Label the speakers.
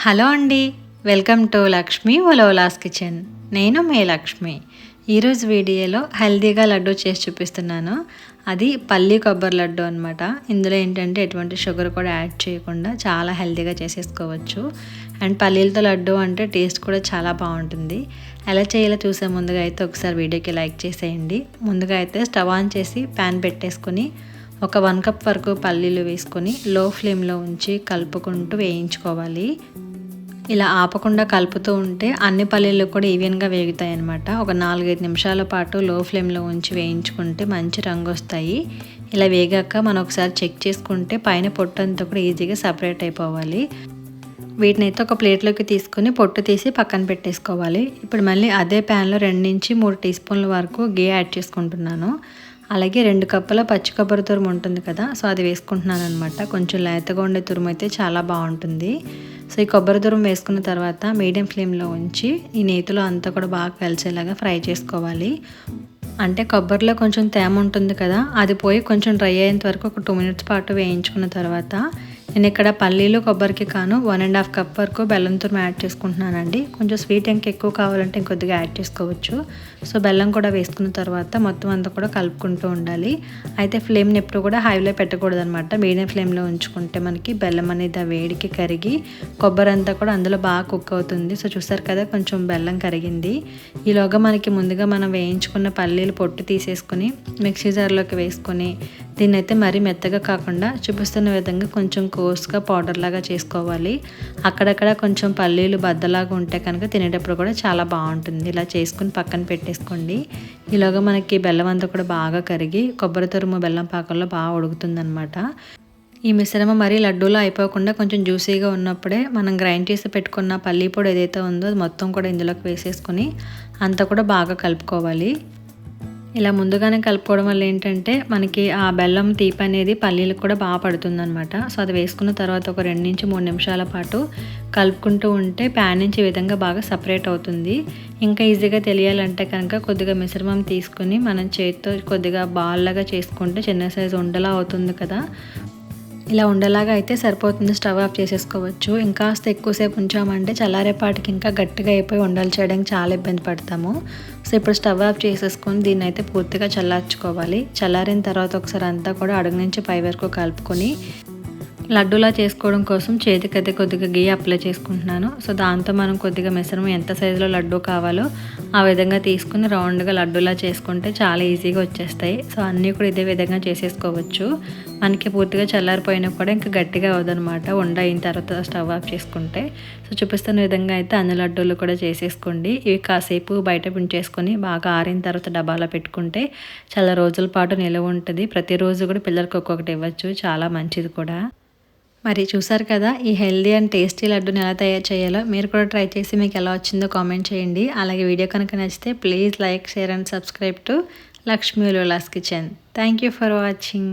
Speaker 1: Hello అండి, welcome to Lakshmi ఒలోలాస్ kitchen. నేను మీ లక్ష్మి. ఈరోజు వీడియోలో హెల్తీగా లడ్డు చేసి చూపిస్తున్నాను. అది పల్లి కొబ్బరి లడ్డు అనమాట. ఇందులో ఏంటంటే ఎటువంటి షుగర్ కూడా యాడ్ చేయకుండా చాలా హెల్తీగా చేసేసుకోవచ్చు. అండ్ పల్లీలతో లడ్డు అంటే టేస్ట్ కూడా చాలా బాగుంటుంది. ఎలా చేయాలో చూసే ముందుగా అయితే ఒకసారి వీడియోకి లైక్ చేసేయండి. ముందుగా అయితే స్టవ్ ఆన్ చేసి ప్యాన్ పెట్టేసుకొని ఒక 1 కప్ వరకు పల్లీలు వేసుకొని లో ఫ్లేమ్లో ఉంచి కలుపుకుంటూ వేయించుకోవాలి. ఇలా ఆపకుండా కలుపుతూ ఉంటే అన్ని పల్లీలు కూడా ఈవెన్గా వేగుతాయి అన్నమాట. ఒక 4-5 నిమిషాల పాటు లో ఫ్లేమ్లో ఉంచి వేయించుకుంటే మంచి రంగు వస్తాయి. ఇలా వేగాక మనం ఒకసారి చెక్ చేసుకుంటే పైన పొట్టు అంతా కూడా ఈజీగా సపరేట్ అయిపోవాలి. వీటినైతే ఒక ప్లేట్లోకి తీసుకొని పొట్టు తీసి పక్కన పెట్టేసుకోవాలి. ఇప్పుడు మళ్ళీ అదే ప్యాన్లో 2-3 టీ స్పూన్ల వరకు గీ యాడ్ చేసుకుంటున్నాను. అలాగే 2 కప్పుల పచ్చి కొబ్బరి తురుము ఉంటుంది కదా, సో అది వేసుకుంటున్నాను అనమాట. కొంచెం లేతగా ఉండే తురుము అయితే చాలా బాగుంటుంది. సో ఈ కొబ్బరి తురుము వేసుకున్న తర్వాత మీడియం ఫ్లేమ్లో ఉంచి ఈ నేతిలో అంతా కూడా బాగా కలిసేలాగా ఫ్రై చేసుకోవాలి. అంటే కొబ్బరిలో కొంచెం తేమ ఉంటుంది కదా, అది పోయి కొంచెం డ్రై అయ్యేంత వరకు ఒక 2 మినిట్స్ పాటు వేయించుకున్న తర్వాత నేను ఇక్కడ పల్లీలు కొబ్బరికి కాను 1.5 కప్ వరకు బెల్లం తురుము యాడ్ చేసుకుంటున్నానండి. కొంచెం స్వీట్ ఇంకా ఎక్కువ కావాలంటే ఇంకొద్దిగా యాడ్ చేసుకోవచ్చు. సో బెల్లం కూడా వేసుకున్న తర్వాత మొత్తం అంతా కూడా కలుపుకుంటూ ఉండాలి. అయితే ఫ్లేమ్ని ఎప్పుడు కూడా హైలో పెట్టకూడదు అనమాట. మీడియం ఫ్లేమ్లో ఉంచుకుంటే మనకి బెల్లం అనేది ఆ వేడికి కరిగి కొబ్బరి అంతా కూడా అందులో బాగా కుక్ అవుతుంది. సో చూసారు కదా, కొంచెం బెల్లం కరిగింది. ఈలోగా మనకి ముందుగా మనం వేయించుకున్న పల్లీలు పొట్టు తీసేసుకొని మిక్సీ జార్లోకి వేసుకొని దీన్ని అయితే మరీ మెత్తగా కాకుండా చూపిస్తున్న విధంగా కొంచెం కోర్స్గా పౌడర్ లాగా చేసుకోవాలి. అక్కడక్కడ కొంచెం పల్లీలు బద్దలాగా ఉంటే కనుక తినేటప్పుడు కూడా చాలా బాగుంటుంది. ఇలా చేసుకుని పక్కన పెట్టేసుకోండి. ఈలోగా మనకి బెల్లం అంతా కూడా బాగా కరిగి కొబ్బరి తురుము బెల్లం పాకంలో బాగా ఉడుకుతుందన్నమాట. ఈ మిశ్రమం మరీ లడ్డూలో అయిపోకుండా కొంచెం జ్యూసీగా ఉన్నప్పుడే మనం గ్రైండ్ చేసి పెట్టుకున్న పల్లీ పొడి ఏదైతే ఉందో అది మొత్తం కూడా ఇందులోకి వేసేసుకుని అంతా కూడా బాగా కలుపుకోవాలి. ఇలా ముందుగానే కలుపుకోవడం వల్ల ఏంటంటే మనకి ఆ బెల్లం తీపి అనేది పల్లీలకు కూడా బాగా పడుతుందన్నమాట. సో అది వేసుకున్న తర్వాత ఒక 2-3 నిమిషాల పాటు కలుపుకుంటూ ఉంటే ప్యాన్ నుంచి ఈ విధంగా బాగా సపరేట్ అవుతుంది. ఇంకా ఈజీగా తెలియాలంటే కనుక కొద్దిగా మిశ్రమం తీసుకుని మనం చేతితో కొద్దిగా బాల్ లాగా చేసుకుంటే చిన్న సైజు ఉండలా అవుతుంది కదా, ఇలా ఉండలాగా అయితే సరిపోతుంది. స్టవ్ ఆఫ్ చేసేసుకోవచ్చు. ఇంకాస్త ఎక్కువసేపు ఉంచామంటే చల్లారేపాటికి ఇంకా గట్టిగా అయిపోయి ఉండలు చేయడానికి చాలా ఇబ్బంది పడతాము. సో ఇప్పుడు స్టవ్ ఆఫ్ చేసేసుకొని దీన్ని అయితే పూర్తిగా చల్లార్చుకోవాలి. చల్లారిన తర్వాత ఒకసారి అంతా కూడా అడుగు నుంచి పై వరకు కలుపుకొని లడ్డూలా చేసుకోవడం కోసం చేతికైతే కొద్దిగా గీ అప్లై చేసుకుంటున్నాను. సో దాంతో మనం కొద్దిగా మిశ్రమం ఎంత సైజులో లడ్డు కావాలో ఆ విధంగా తీసుకుని రౌండ్గా లడ్డూలా చేసుకుంటే చాలా ఈజీగా వచ్చేస్తాయి. సో అన్నీ కూడా ఇదే విధంగా చేసేసుకోవచ్చు. మనకి పూర్తిగా చల్లారిపోయినా కూడా ఇంకా గట్టిగా అవదనమాట ఉండ అయిన తర్వాత స్టవ్ ఆఫ్ చేసుకుంటే. సో చూపిస్తున్న విధంగా అయితే అన్ని లడ్డూలు కూడా చేసేసుకోండి. ఇవి కాసేపు బయట పించేసుకొని బాగా ఆరిన తర్వాత డబ్బాలో పెట్టుకుంటే చాలా రోజుల పాటు నిలువ ఉంటుంది. ప్రతిరోజు కూడా పిల్లలకు ఒక్కొక్కటి ఇవ్వచ్చు, చాలా మంచిది కూడా. మరి చూసారు కదా, ఈ హెల్దీ అండ్ టేస్టీ లడ్డూని ఎలా తయారు చేయాలో మీరు కూడా ట్రై చేసి మీకు ఎలా వచ్చిందో కామెంట్ చేయండి. అలాగే వీడియో కనుక నచ్చితే please like, share and subscribe to Lakshmi ఒలోలాస్ kitchen. Thank you for watching.